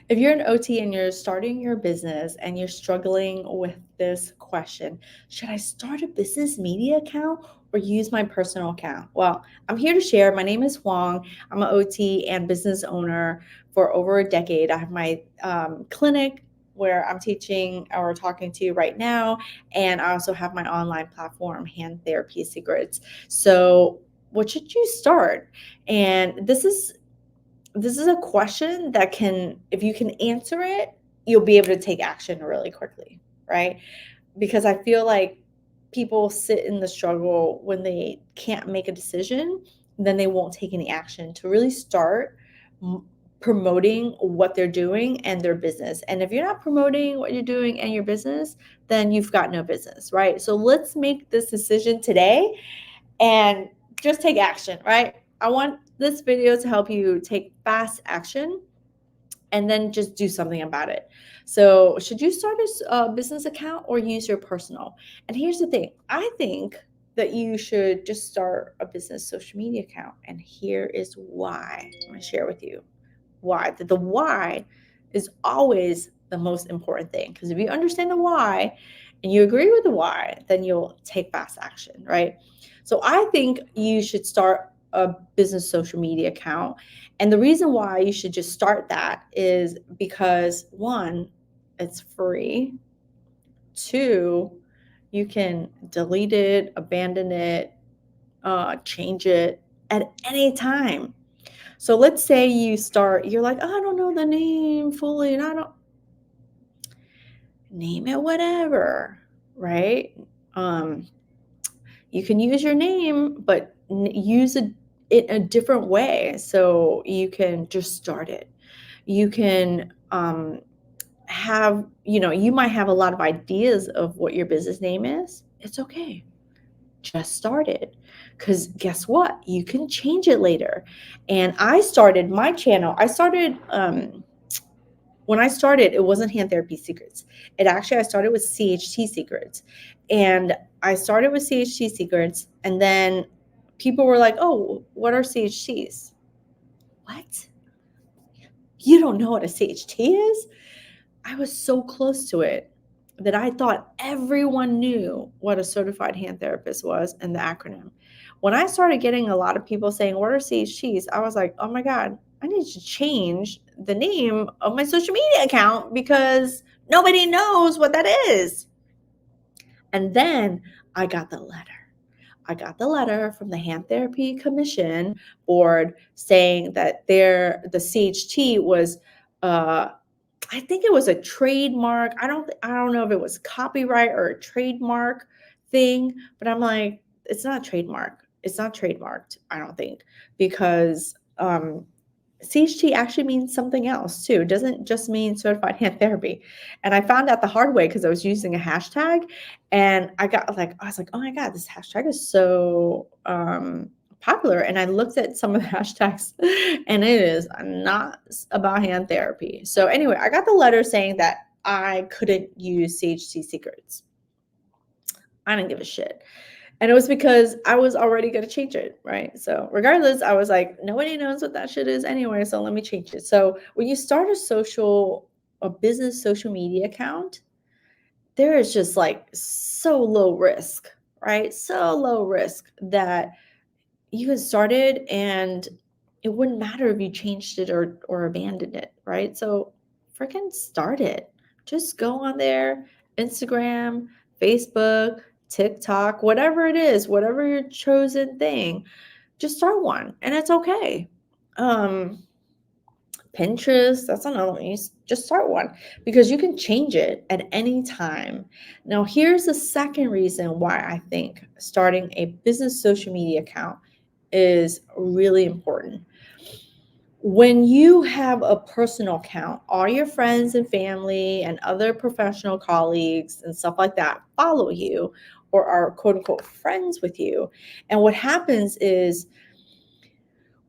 If you're an OT and you're starting your business and you're struggling with this question, should I start a business media account or use my personal account? Well, I'm here to share. My name is Huang. I'm an OT and business owner for over a decade. I have my clinic where I'm teaching or talking to you right now. And I also have my online platform, Hand Therapy Secrets. So, what should you start? And this is a question that can, if you can answer it, you'll be able to take action really quickly, right? Because I feel like people sit in the struggle when they can't make a decision, then they won't take any action to really start promoting what they're doing and their business. And if you're not promoting what you're doing and your business, then you've got no business, right? So let's make this decision today and just take action, right? I want this video to help you take fast action and then just do something about it. So, should you start a business account or use your personal? And here's the thing, I think that you should just start a business social media account. And here is why. I'm going to share with you why. The why is always the most important thing, because if you understand the why and you agree with the why, then you'll take fast action, right? So I think you should start a business social media account. And the reason why you should just start that is because one, it's free. Two, you can delete it, abandon it, change it at any time. So let's say you're like, oh, I don't know the name fully, and I don't name it whatever, right? Um, you can use your name, but use it in a different way. So you can just start it. You can you might have a lot of ideas of what your business name is. It's okay. Just start it. Because guess what? You can change it later. And I started my channel. When I started, it wasn't Hand Therapy Secrets. I started with CHT Secrets. And I started with CHT Secrets, and then people were like, oh, what are CHTs? What? You don't know what a CHT is? I was so close to it that I thought everyone knew what a certified hand therapist was and the acronym. When I started getting a lot of people saying, what are CHTs? I was like, oh my God, I need to change the name of my social media account because nobody knows what that is. And then I got the letter. I got the letter from the Hand Therapy Commission Board saying that the CHT was I think it was a trademark. I don't know if it was copyright or a trademark thing, but I'm like, it's not trademark. It's not trademarked, I don't think, because CHT actually means something else too. It doesn't just mean certified hand therapy. And I found out the hard way because I was using a hashtag, and I was like, oh my God, this hashtag is so popular. And I looked at some of the hashtags and it is not about hand therapy. So anyway, I got the letter saying that I couldn't use CHT Secrets. I didn't give a shit. And it was because I was already going to change it, right? So regardless, I was like, nobody knows what that shit is anyway, so let me change it. So when you start a business social media account, there is just like so low risk, right? So low risk that you can start it and it wouldn't matter if you changed it or abandoned it, right? So freaking start it. Just go on there, Instagram, Facebook, TikTok, whatever it is, whatever your chosen thing, just start one and it's okay. Um, Pinterest, that's another one. Just start one because you can change it at any time. Now, here's the second reason why I think starting a business social media account is really important. When you have a personal account, all your friends and family and other professional colleagues and stuff like that follow you or are quote unquote friends with you. And what happens is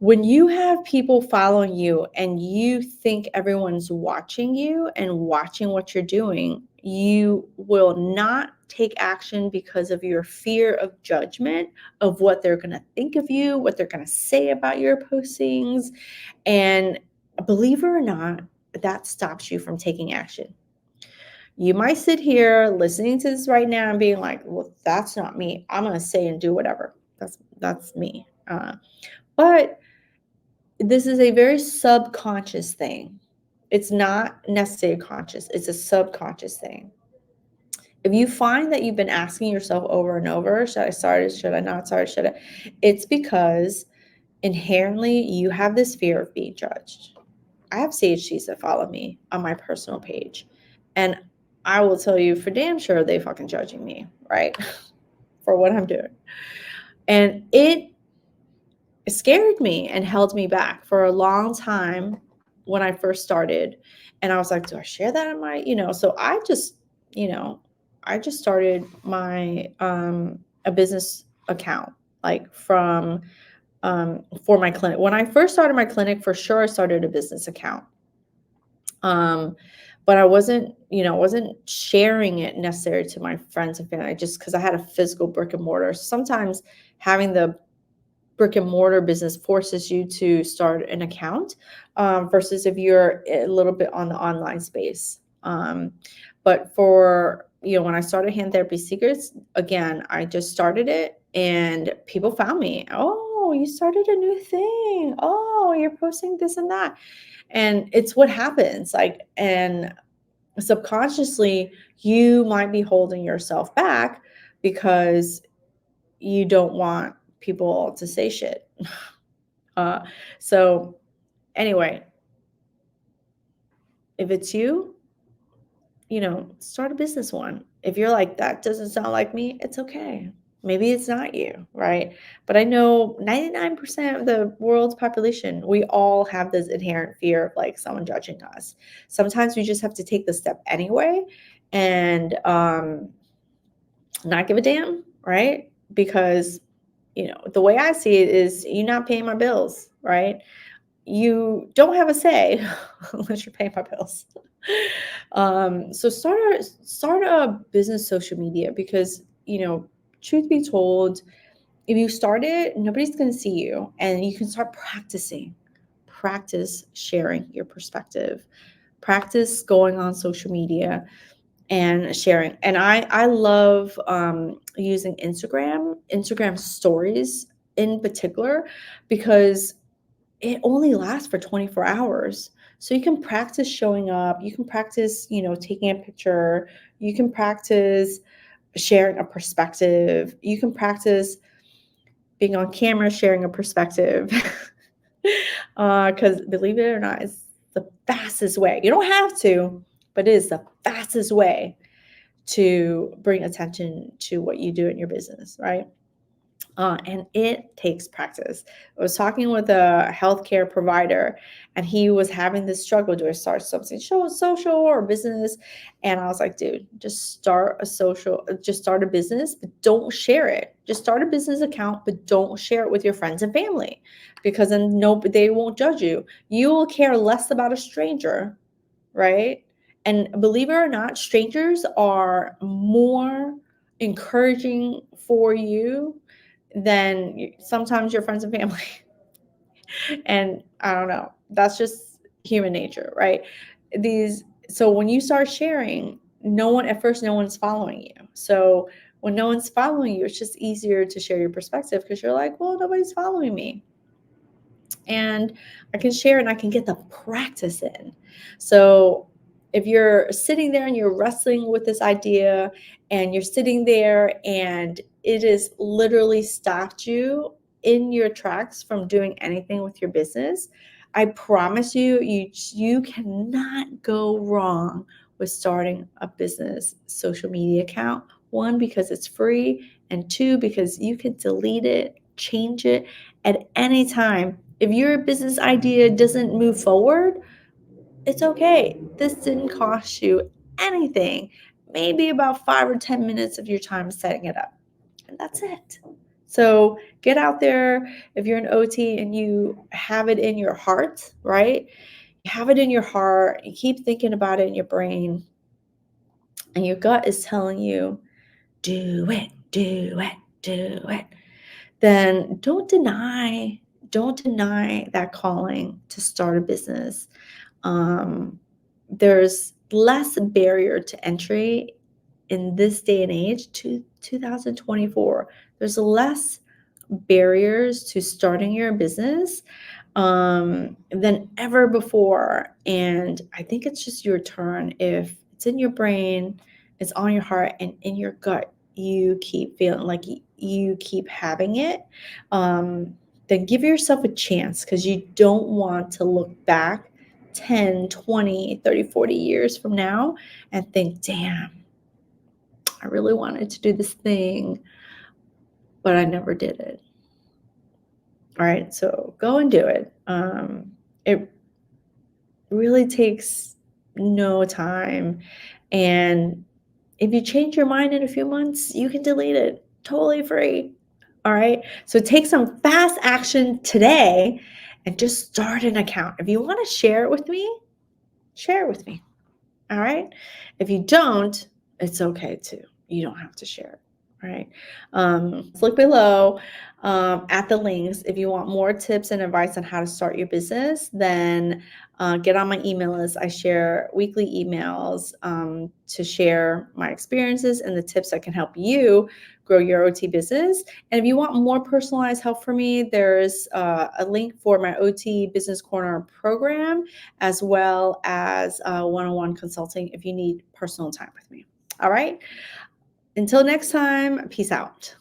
when you have people following you and you think everyone's watching you and watching what you're doing, you will not take action because of your fear of judgment of what they're going to think of you, what they're going to say about your postings. And believe it or not, that stops you from taking action. You might sit here listening to this right now and being like, well, that's not me. I'm going to say and do whatever. That's me. But this is a very subconscious thing. It's not necessarily conscious. It's a subconscious thing. If you find that you've been asking yourself over and over, should I start it? Should I not start it? Should I? It's because inherently you have this fear of being judged. I have CHCs that follow me on my personal page. And I will tell you for damn sure they fucking judging me, right? For what I'm doing. And it scared me and held me back for a long time when I first started. And I was like, do I share that in my, so I just started my a business account like from for my clinic. When I first started my clinic, for sure I started a business account. But I wasn't sharing it necessarily to my friends and family just because I had a physical brick and mortar. Sometimes having the brick and mortar business forces you to start an account versus if you're a little bit on the online space. But for, when I started Hand Therapy Secrets, again, I just started it and people found me. Oh, you started a new thing. Oh, you're posting this and that. And it's what happens. And subconsciously, you might be holding yourself back because you don't want people to say shit. So anyway, if it's you, start a business one. If you're like, that doesn't sound like me, it's okay. Maybe it's not you, right? But I know 99% of the world's population, we all have this inherent fear of like someone judging us. Sometimes we just have to take the step anyway and not give a damn, right? Because, the way I see it is you're not paying my bills, right? You don't have a say unless you're paying my bills. So start a business social media because, truth be told, if you start it, nobody's going to see you and you can start practice sharing your perspective, practice going on social media and sharing. And I love using Instagram stories in particular, because it only lasts for 24 hours. So you can practice showing up, you can practice, taking a picture, you can practice sharing a perspective, you can practice being on camera, sharing a perspective. Because believe it or not, it's the fastest way. You don't have to, but it is the fastest way to bring attention to what you do in your business, right? And it takes practice. I was talking with a healthcare provider, and he was having this struggle. Do I start something social or business? And I was like, dude, just start a business, but don't share it. Just start a business account, but don't share it with your friends and family, because then they won't judge you. You will care less about a stranger, right? And believe it or not, strangers are more encouraging for you than sometimes your friends and family. And I don't know, that's just human nature, right? So when you start sharing, at first no one's following you. So when no one's following you, it's just easier to share your perspective because you're like, well, nobody's following me. And I can share and I can get the practice in. So if you're sitting there and you're wrestling with this idea and you're sitting there and it has literally stopped you in your tracks from doing anything with your business, I promise you cannot go wrong with starting a business social media account. One, because it's free, and two, because you can delete it, change it at any time. If your business idea doesn't move forward, it's okay. This didn't cost you anything. Maybe about 5 or 10 minutes of your time setting it up. And that's it. So get out there. If you're an OT and you have it in your heart, right? You have it in your heart. You keep thinking about it in your brain. And your gut is telling you, do it, do it, do it. Then don't deny that calling to start a business. There's less barrier to entry in this day and age, to 2024. There's less barriers to starting your business than ever before. And I think it's just your turn. If it's in your brain, it's on your heart, and in your gut, you keep feeling like you keep having it, then give yourself a chance, because you don't want to look back 10, 20, 30, 40 years from now and think, damn, I really wanted to do this thing, but I never did it. All right, so go and do it. It really takes no time. And if you change your mind in a few months, you can delete it totally free. All right, so take some fast action today and just start an account. If you want to share it with me, share it with me. All right. If you don't, it's okay too. You don't have to share it. All right. Look below at the links. If you want more tips and advice on how to start your business, then get on my email list. I share weekly emails to share my experiences and the tips that can help you grow your OT business. And if you want more personalized help from me, there's a link for my OT Business Corner program, as well as one-on-one consulting if you need personal time with me. All right. Until next time, peace out.